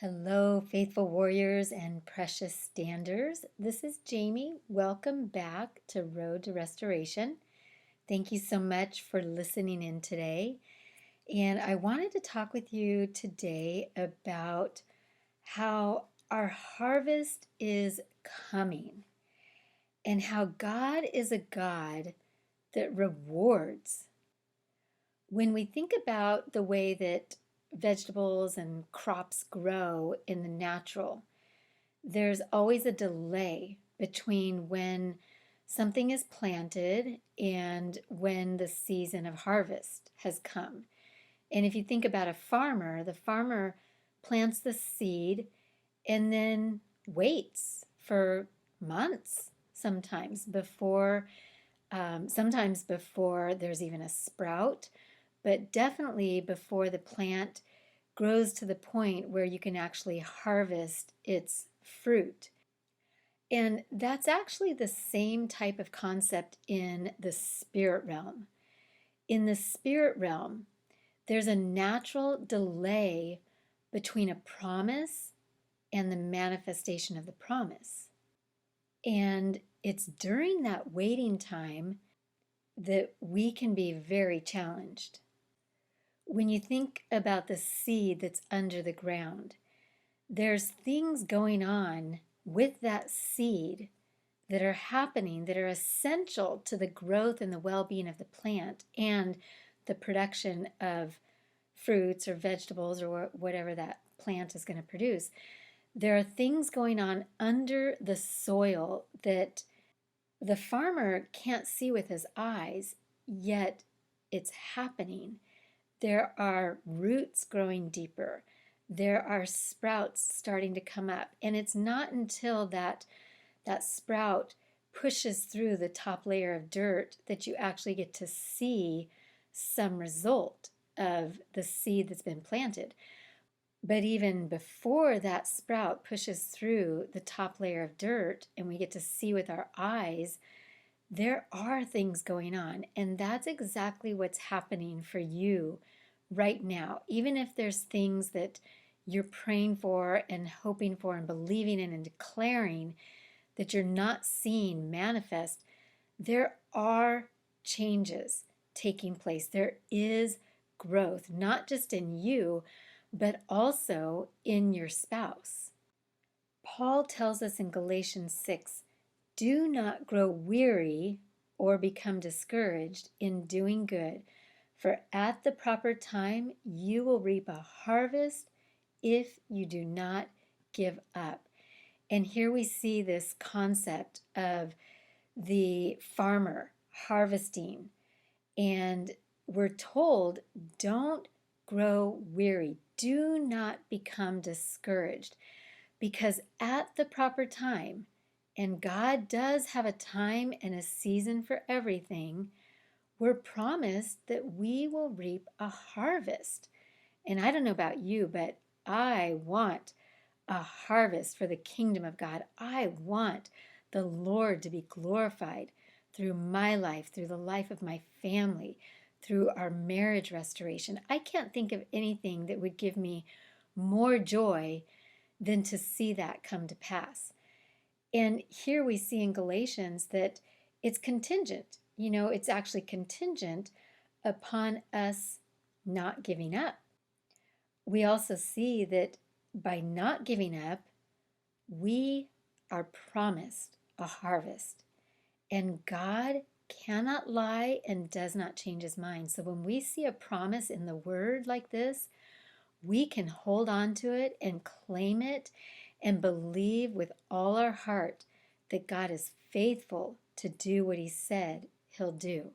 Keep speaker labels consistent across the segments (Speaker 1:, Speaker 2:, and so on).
Speaker 1: Hello, faithful warriors and precious standers. This is Jamie. Welcome back to Road to Restoration. Thank you so much for listening in today. And I wanted to talk with you today about how our harvest is coming and how God is a God that rewards. When we think about the way that vegetables and crops grow in the natural, there's always a delay between when something is planted and when the season of harvest has come. And if you think about a farmer, the farmer plants the seed and then waits for months sometimes before there's even a sprout, but definitely before the plant grows to the point where you can actually harvest its fruit. And that's actually the same type of concept in the spirit realm. In the spirit realm, there's a natural delay between a promise and the manifestation of the promise. And it's during that waiting time that we can be very challenged. When you think about the seed that's under the ground, there's things going on with that seed that are happening that are essential to the growth and the well-being of the plant and the production of fruits or vegetables or whatever that plant is going to produce. There are things going on under the soil that the farmer can't see with his eyes, yet it's happening. There are roots growing deeper. There are sprouts starting to come up. And it's not until that sprout pushes through the top layer of dirt that you actually get to see some result of the seed that's been planted. But even before that sprout pushes through the top layer of dirt and we get to see with our eyes, there are things going on. And that's exactly what's happening for you right now. Even if there's things that you're praying for and hoping for and believing in and declaring that you're not seeing manifest, there are changes taking place. There is growth, not just in you, but also in your spouse. Paul tells us in Galatians 6, do not grow weary or become discouraged in doing good, for at the proper time you will reap a harvest if you do not give up. And here we see this concept of the farmer harvesting. And we're told, don't grow weary. Do not become discouraged. Because at the proper time, and God does have a time and a season for everything, we're promised that we will reap a harvest. And I don't know about you, but I want a harvest for the kingdom of God. I want the Lord to be glorified through my life, through the life of my family, through our marriage restoration. I can't think of anything that would give me more joy than to see that come to pass. And here we see in Galatians that it's contingent. It's actually contingent upon us not giving up. We also see that by not giving up, we are promised a harvest. And God cannot lie and does not change his mind. So when we see a promise in the word like this, we can hold on to it and claim it and believe with all our heart that God is faithful to do what he said he'll do.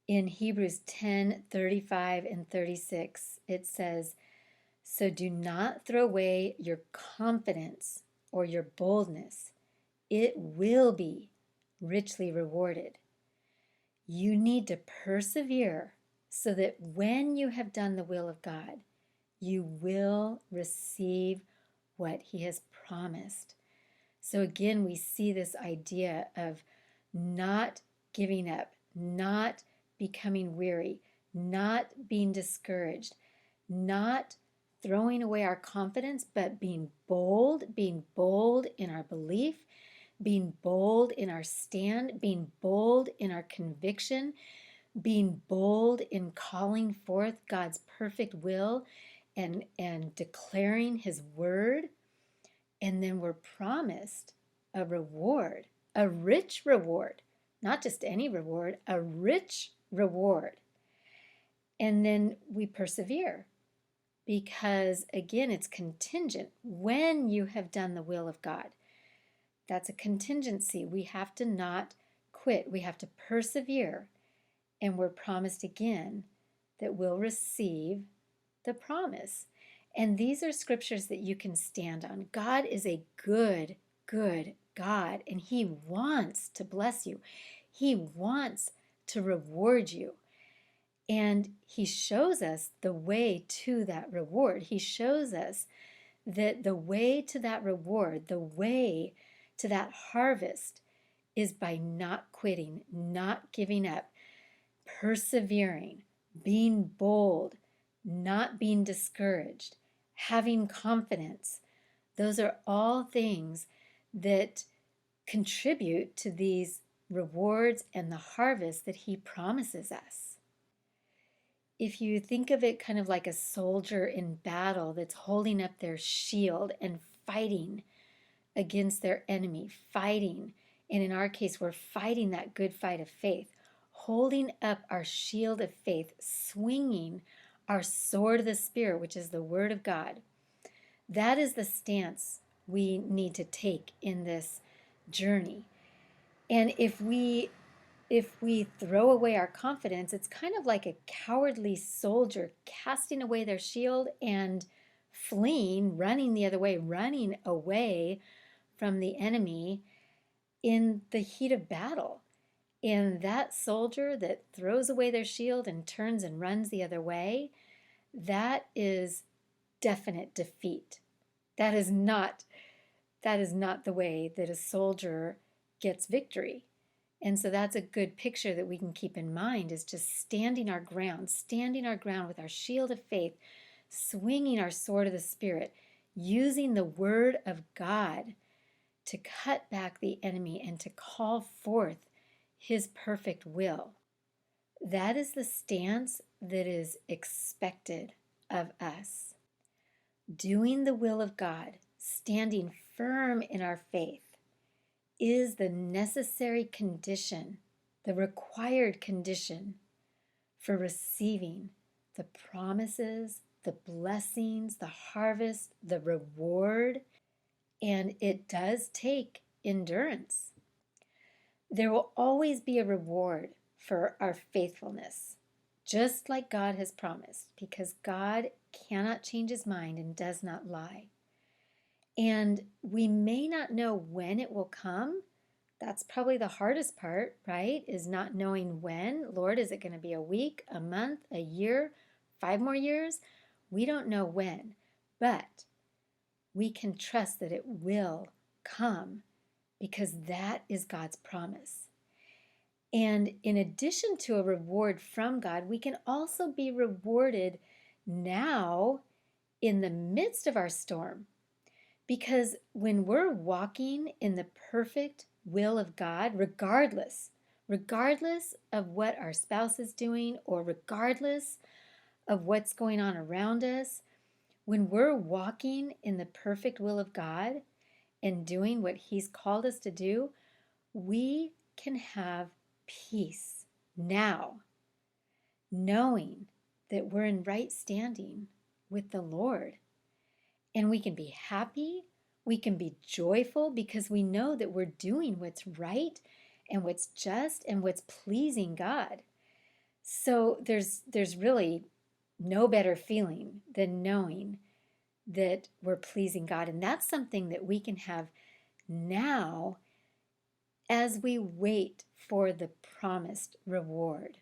Speaker 1: In Hebrews 10:35 and 36, it says, so do not throw away your confidence or your boldness. It will be richly rewarded. You need to persevere so that when you have done the will of God, you will receive what he has promised. So again, we see this idea of not giving up, not becoming weary, not being discouraged, not throwing away our confidence, but being bold in our belief, being bold in our stand, being bold in our conviction, being bold in calling forth God's perfect will and declaring his word. And then we're promised a reward, a rich reward, not just any reward, a rich reward. And then we persevere because, again, it's contingent when you have done the will of God. That's a contingency. We have to not quit, we have to persevere. And we're promised again that we'll receive the promise. And these are scriptures that you can stand on. God is a good, good God, and he wants to bless you. He wants to reward you. And he shows us the way to that reward. He shows us that the way to that reward, the way to that harvest, is by not quitting, not giving up, persevering, being bold, not being discouraged, having confidence. Those are all things that contribute to these rewards and the harvest that he promises us. If you think of it kind of like a soldier in battle that's holding up their shield and fighting against their enemy, fighting, and in our case, we're fighting that good fight of faith, holding up our shield of faith, swinging our sword of the Spirit, which is the Word of God. That is the stance we need to take in this journey. And if we throw away our confidence, it's kind of like a cowardly soldier casting away their shield and fleeing, running the other way, running away from the enemy in the heat of battle. And that soldier that throws away their shield and turns and runs the other way, that is definite defeat. That is not the way that a soldier gets victory. And so that's a good picture that we can keep in mind, is just standing our ground with our shield of faith, swinging our sword of the Spirit, using the word of God to cut back the enemy and to call forth his perfect will. That is the stance that is expected of us. Doing the will of God, standing firm in our faith, is the necessary condition, the required condition for receiving the promises, the blessings, the harvest, the reward. And it does take endurance. There will always be a reward for our faithfulness, just like God has promised, because God cannot change his mind and does not lie. And we may not know when it will come. That's probably the hardest part, right? Is not knowing when. Lord, is it going to be a week, a month, a year, 5 more years? We don't know when, but we can trust that it will come because that is God's promise. And in addition to a reward from God, we can also be rewarded now in the midst of our storm. Because when we're walking in the perfect will of God, regardless of what our spouse is doing or regardless of what's going on around us, when we're walking in the perfect will of God and doing what he's called us to do, we can have peace now, knowing that we're in right standing with the Lord. And we can be happy, we can be joyful because we know that we're doing what's right and what's just and what's pleasing God. So there's really no better feeling than knowing that we're pleasing God. And that's something that we can have now as we wait for the promised reward.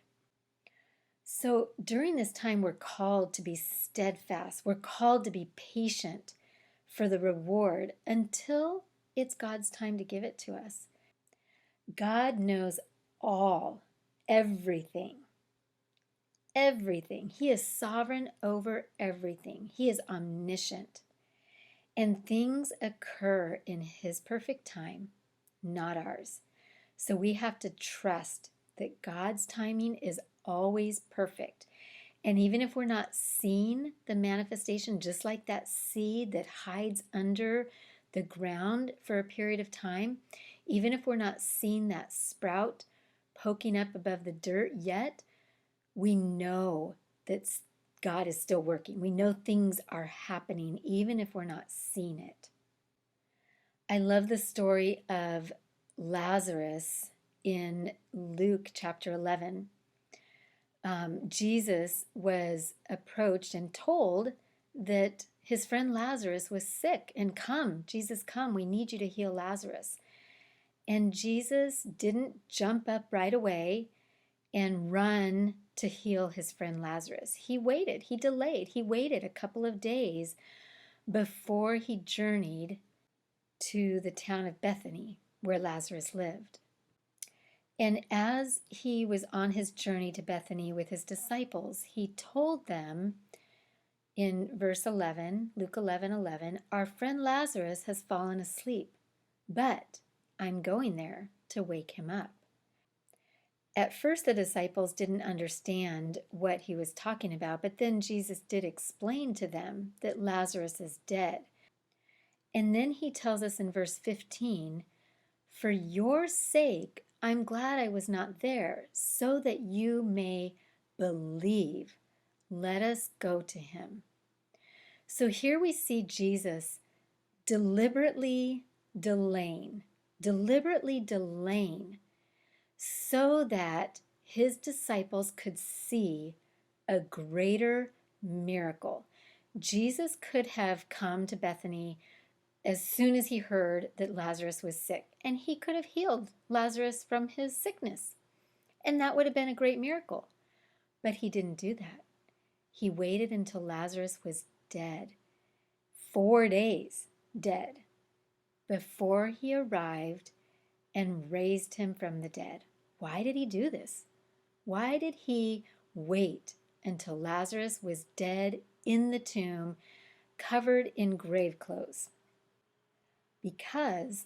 Speaker 1: So during this time, we're called to be steadfast. We're called to be patient for the reward until it's God's time to give it to us. God knows all, everything. everything. He is sovereign over everything. He is omniscient. And things occur in His perfect time, not ours. So we have to trust that God's timing is always perfect. And even if we're not seeing the manifestation, just like that seed that hides under the ground for a period of time, even if we're not seeing that sprout poking up above the dirt yet, we know that God is still working. We know things are happening, even if we're not seeing it. I love the story of Lazarus in Luke chapter 11. Jesus was approached and told that his friend Lazarus was sick, and come, Jesus, come, we need you to heal Lazarus. And Jesus didn't jump up right away and run to heal his friend Lazarus. He waited, he delayed, he waited a couple of days before he journeyed to the town of Bethany where Lazarus lived. And as he was on his journey to Bethany with his disciples, he told them in verse 11, Luke 11:11, our friend Lazarus has fallen asleep, but I'm going there to wake him up. At first, the disciples didn't understand what he was talking about, but then Jesus did explain to them that Lazarus is dead. And then he tells us in verse 15, for your sake, I'm glad I was not there, so that you may believe. Let us go to him. So here we see Jesus deliberately delaying so that his disciples could see a greater miracle. Jesus could have come to Bethany as soon as he heard that Lazarus was sick, and he could have healed Lazarus from his sickness. And that would have been a great miracle. But he didn't do that. He waited until Lazarus was dead, 4 days dead, before he arrived and raised him from the dead. Why did he do this? Why did he wait until Lazarus was dead in the tomb, covered in grave clothes? Because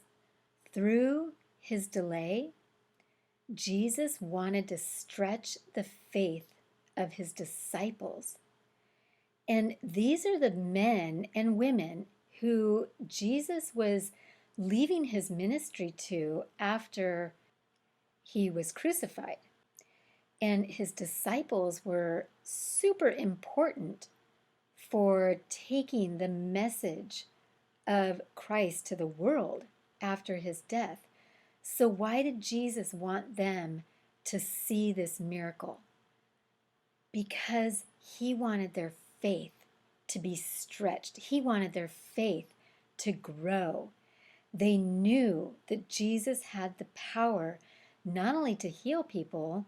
Speaker 1: through his delay, Jesus wanted to stretch the faith of his disciples. And these are the men and women who Jesus was leaving his ministry to after he was crucified. And his disciples were super important for taking the message of Christ to the world after his death. So why did Jesus want them to see this miracle? Because he wanted their faith to be stretched. He wanted their faith to grow. They knew that Jesus had the power not only to heal people,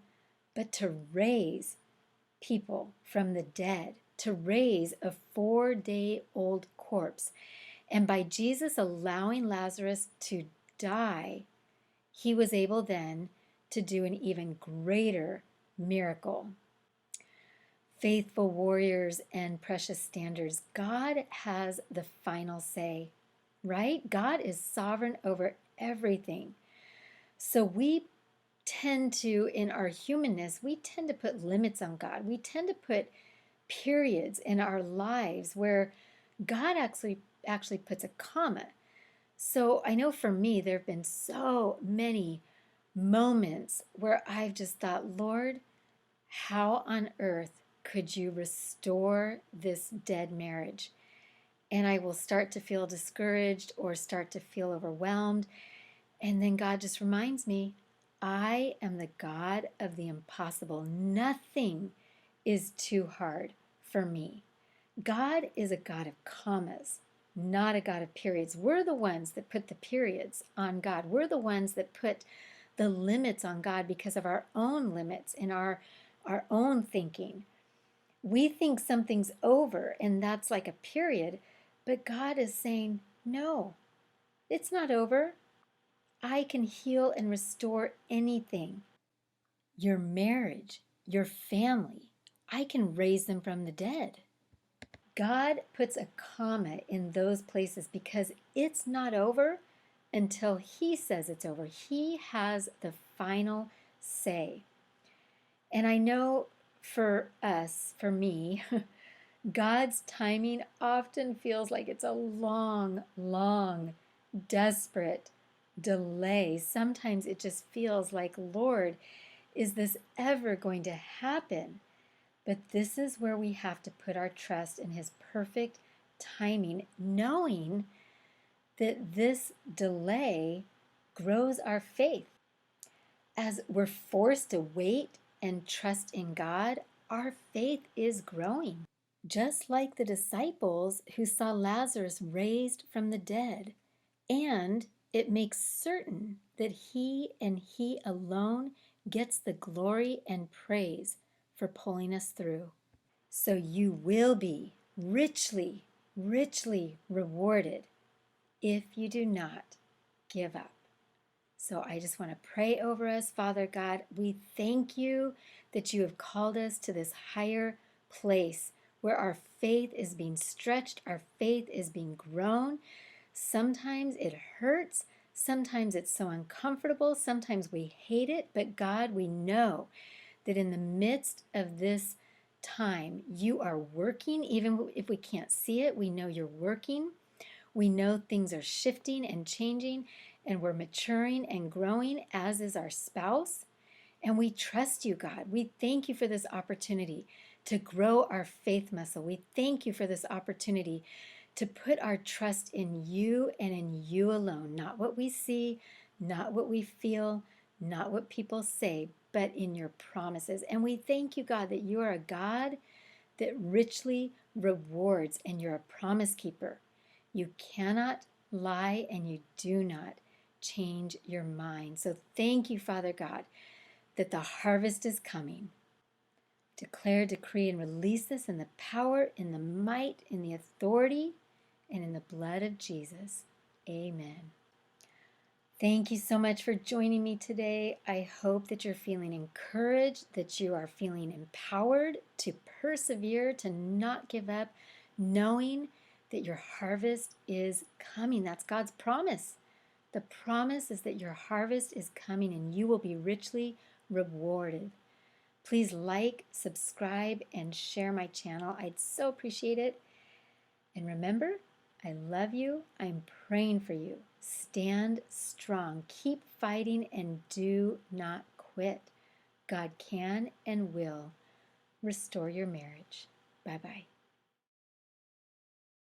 Speaker 1: but to raise people from the dead, to raise a 4-day-old corpse. And by Jesus allowing Lazarus to die, he was able then to do an even greater miracle. Faithful warriors and precious standards, God has the final say, right? God is sovereign over everything. So we tend to, in our humanness, we tend to put limits on God. We tend to put periods in our lives where God actually puts a comma. So I know for me, there have been so many moments where I've just thought, Lord, how on earth could you restore this dead marriage? And I will start to feel discouraged or start to feel overwhelmed. And then God just reminds me, I am the God of the impossible. Nothing is too hard for me. God is a God of commas, not a God of periods. We're the ones that put the periods on God. We're the ones that put the limits on God because of our own limits in our own thinking. We think something's over and that's like a period, but God is saying, no, it's not over. I can heal and restore anything. Your marriage, your family, I can raise them from the dead. God puts a comma in those places because it's not over until He says it's over. He has the final say. And I know for us, for me, God's timing often feels like it's a long, long, desperate delay. Sometimes it just feels like, Lord, is this ever going to happen? But this is where we have to put our trust in His perfect timing, knowing that this delay grows our faith. As we're forced to wait and trust in God, our faith is growing. Just like the disciples who saw Lazarus raised from the dead, and it makes certain that He and He alone gets the glory and praise for pulling us through. So you will be richly, richly rewarded if you do not give up. So I just want to pray over us. Father God, we thank you that you have called us to this higher place where our faith is being stretched, our faith is being grown. Sometimes it hurts, sometimes it's so uncomfortable, sometimes we hate it, but God, we know that in the midst of this time, you are working. Even if we can't see it, we know you're working. We know things are shifting and changing, and we're maturing and growing, as is our spouse. And we trust you, God. We thank you for this opportunity to grow our faith muscle. We thank you for this opportunity to put our trust in you and in you alone, not what we see, not what we feel, not what people say, but in your promises. And we thank you, God, that you are a God that richly rewards, and you're a promise keeper. You cannot lie, and you do not change your mind. So thank you, Father God, that the harvest is coming. Declare, decree, and release this in the power, in the might, in the authority, and in the blood of Jesus. Amen. Thank you so much for joining me today. I hope that you're feeling encouraged, that you are feeling empowered to persevere, to not give up, knowing that your harvest is coming. That's God's promise. The promise is that your harvest is coming and you will be richly rewarded. Please like, subscribe, and share my channel. I'd so appreciate it. And remember, I love you. I'm praying for you. Stand strong. Keep fighting and do not quit. God can and will restore your marriage. Bye-bye.